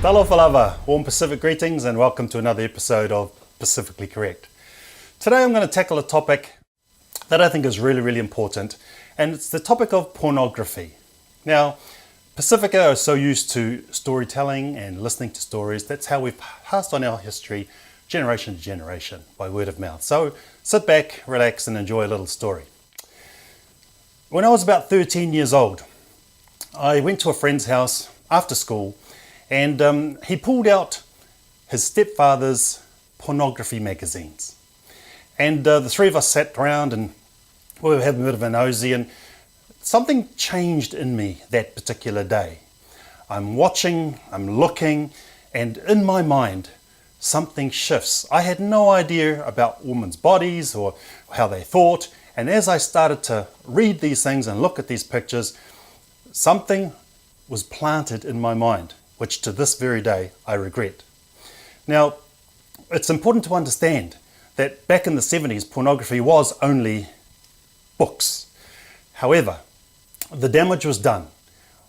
Talo Falava, warm Pacific greetings and welcome to another episode of Pacifically Correct. Today I'm going to tackle a topic that I think is really important, and it's the topic of pornography. Now, Pacifica are so used to storytelling and listening to stories. That's how we've passed on our history generation to generation by word of mouth. So sit back, relax and enjoy a little story. When I was about 13 years old, I went to a friend's house after school and he pulled out his stepfather's pornography magazines. And the three of us sat around and we were having a bit of a nosy, and something changed in me that particular day. I'm watching, I'm looking, and in my mind, something shifts. I had no idea about women's bodies or how they thought, and as I started to read these things and look at these pictures, something was planted in my mind, which to this very day I regret. Now, it's important to understand that back in the 70s, pornography was only books. However, the damage was done.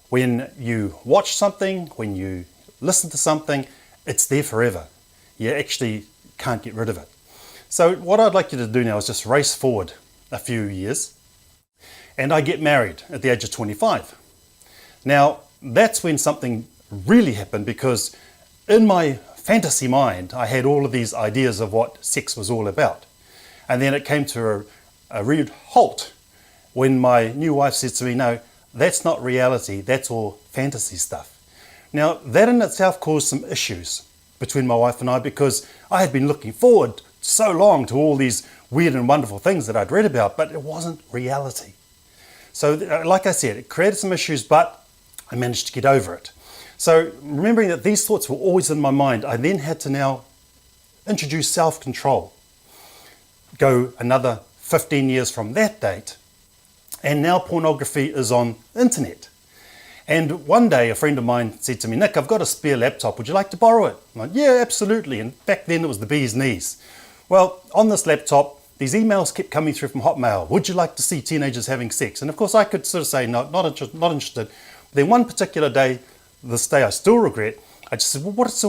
When you watch something, when you listen to something, it's there forever. You actually can't get rid of it. So what I'd like you to do now is just race forward a few years, and I get married at the age of 25. Now, that's when something really happened, because in my fantasy mind, I had all of these ideas of what sex was all about. And then it came to a rude halt when my new wife said to me, no, that's not reality, that's all fantasy stuff. Now, that in itself caused some issues between my wife and I, because I had been looking forward so long to all these weird and wonderful things that I'd read about, but it wasn't reality. So like I said, it created some issues, but I managed to get over it. So remembering that these thoughts were always in my mind, I then had to now introduce self-control. Go another 15 years from that date, and now pornography is on internet. And one day a friend of mine said to me, Nick, I've got a spare laptop, would you like to borrow it? I'm like, yeah, absolutely. And back then it was the bee's knees. Well, on this laptop, these emails kept coming through from Hotmail. Would you like to see teenagers having sex? And of course I could sort of say, no, not interested. Then one particular day, this day I still regret, I just said, well, what's it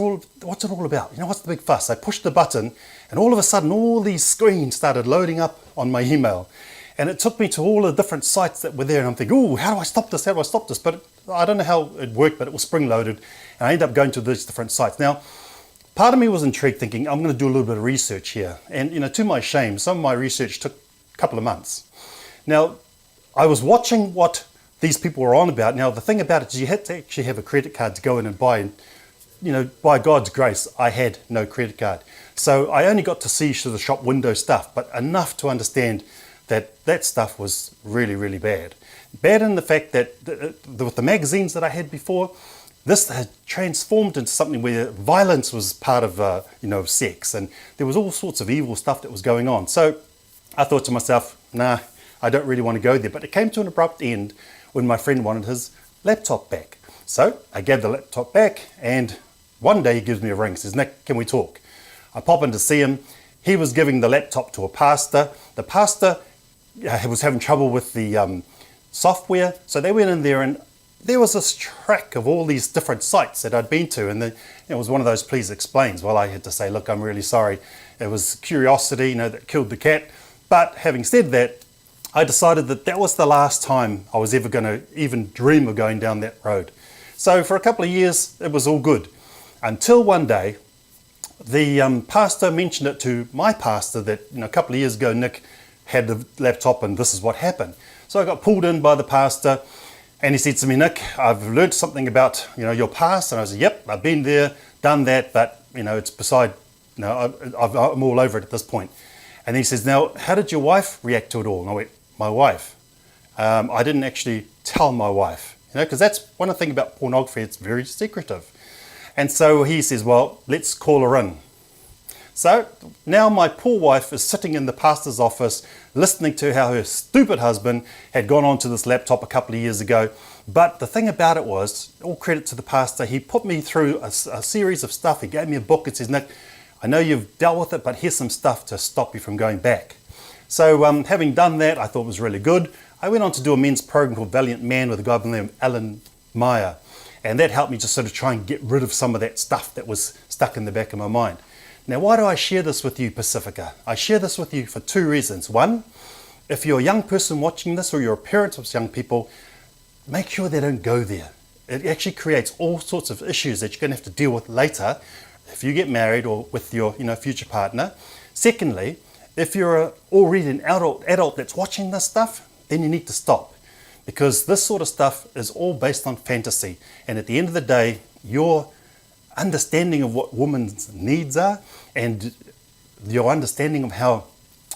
all about? You know, what's the big fuss? I pushed the button and all of a sudden all these screens started loading up on my email. And it took me to all the different sites that were there, and I'm thinking, oh, how do I stop this? How do I stop this? But I don't know how it worked, but it was spring-loaded, and I ended up going to these different sites. Now, part of me was intrigued, thinking, I'm going to do a little bit of research here. And, you know, to my shame, some of my research took a couple of months. Now, I was watching what these people were on about. Now, the thing about it is you had to actually have a credit card to go in and buy. And, you know, by God's grace, I had no credit card. So I only got to see through the shop window stuff, but enough to understand that stuff was really bad. Bad in the fact that with the magazines that I had before, this had transformed into something where violence was part of sex, and there was all sorts of evil stuff that was going on. So I thought to myself, nah, I don't really want to go there. But it came to an abrupt end when my friend wanted his laptop back. So I gave the laptop back, and one day he gives me a ring, says, Nick, can we talk? I pop in to see him. He was giving the laptop to a pastor. The pastor was having trouble with the software, so they went in there and there was this track of all these different sites that I'd been to, and it was one of those please explains. Well, I had to say, look, I'm really sorry. It was curiosity, that killed the cat. But having said that, I decided that was the last time I was ever going to even dream of going down that road. So for a couple of years, it was all good. Until one day, the pastor mentioned it to my pastor that, a couple of years ago, Nick had the laptop and this is what happened. So I got pulled in by the pastor, and he said to me, Nick, I've learned something about, your past. And I said, yep, I've been there, done that, but, it's beside, I'm all over it at this point. And then he says, now, how did your wife react to it all? And I went, my wife? I didn't actually tell my wife, because that's one of the things about pornography, it's very secretive. And so he says, well, let's call her in. So now my poor wife is sitting in the pastor's office listening to how her stupid husband had gone onto this laptop a couple of years ago. But the thing about it was, all credit to the pastor, he put me through a series of stuff. He gave me a book and says, Nick, I know you've dealt with it, but here's some stuff to stop you from going back. So having done that, I thought it was really good. I went on to do a men's program called Valiant Man with a guy by the name of Alan Meyer. And that helped me to sort of try and get rid of some of that stuff that was stuck in the back of my mind. Now, why do I share this with you, Pacifica? I share this with you for two reasons. One, if you're a young person watching this or you're a parent of young people, make sure they don't go there. It actually creates all sorts of issues that you're going to have to deal with later if you get married or with your future partner. Secondly, if you're already an adult that's watching this stuff, then you need to stop, because this sort of stuff is all based on fantasy. And at the end of the day, your understanding of what women's needs are and your understanding of how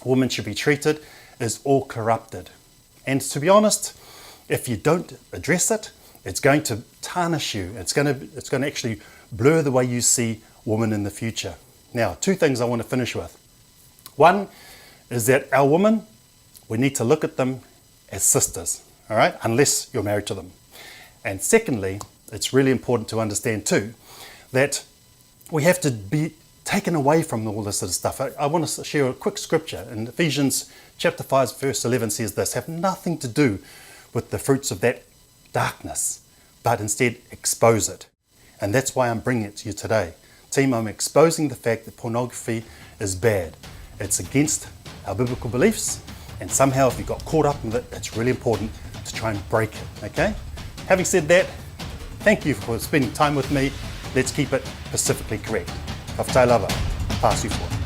women should be treated is all corrupted. And to be honest, if you don't address it, it's going to tarnish you. It's going to actually blur the way you see women in the future. Now, two things I want to finish with. One is that our women, we need to look at them as sisters, all right, unless you're married to them. And secondly, it's really important to understand too that we have to be taken away from all this sort of stuff. I want to share a quick scripture. In Ephesians chapter 5, verse 11 says this: have nothing to do with the fruits of that darkness, but instead expose it. And that's why I'm bringing it to you today. Team, I'm exposing the fact that pornography is bad. It's against our biblical beliefs, and somehow if you got caught up in it, it's really important to try and break it, okay? Having said that, thank you for spending time with me. Let's keep it pacifically correct. Ka whatailava, pass you forward.